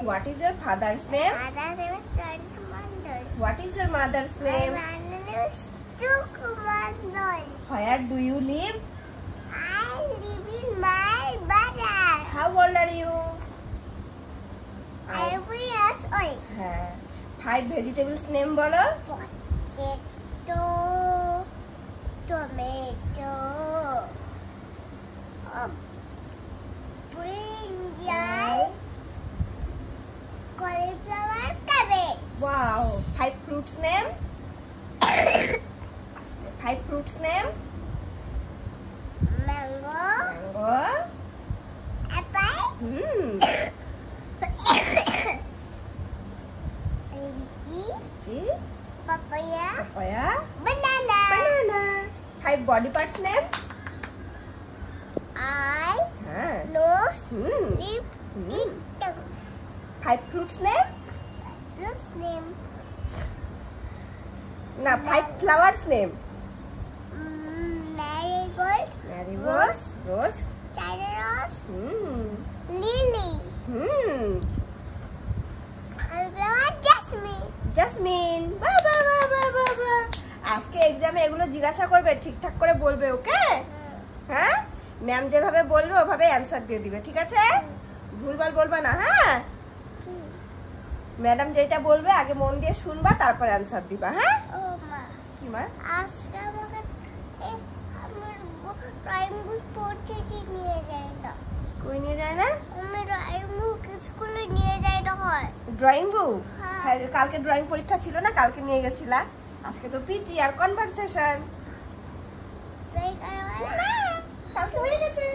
What is your father's name? Father's name is Chandramangal. What is your mother's name? My mother's name is Sukumangal. Where do you live? I live in my bazaar. How old are you? I am 3 years old. হ্যাঁ 5 vegetables name বলো। Potato, tomato, brinjal, cauliflower, cabbage. Wow. 5 fruits name? 5 fruits name? Mango, Mango. apple, Lychee. papaya, Papaya. banana. Banana. 5 body parts name? Eye, হ্যাঁ nose, হুম lip, হুম। tongue. 5 fruits name? Rose name, না 5 flowers name? marigold, Marigold. Rose. China rose, হুম lily, হুম। cauliflower, jasmine. Jasmine. বাহ বাহ বাহ বাহ বাহ বাহ। আজকে এক্সামে এগুলো জিজ্ঞাসা করবে, ঠিকঠাক করে বলবে, ওকে? হ্যাঁ ম্যাম যেভাবে বলবে ওভাবে অ্যান্সার দিয়ে দিবে, ঠিক আছে? ভুলভাল বলবা না, হ্যাঁ? ম্যাডাম যেটা বলবে আগে মন দিয়ে শুনবা, তারপর অ্যান্সার দিবা, হ্যাঁ? ও মা, কি মা? আজকে আমাকে আমার ড্রয়িং বুক পড়তে নিয়ে যায় না। কই নিয়ে যায় না? আমি ড্রয়িং বুক স্কুলে নিয়ে যাই না হয়। Drawing book? হ্যাঁ। হ্যাঁ কালকে ড্রয়িং পরীক্ষা ছিল না, কালকে নিয়ে গেছিলা। আজকে তো পিটি আর কনভারসেশন। ড্রয়িং করা হয় না। কালকে হয়ে গেছে।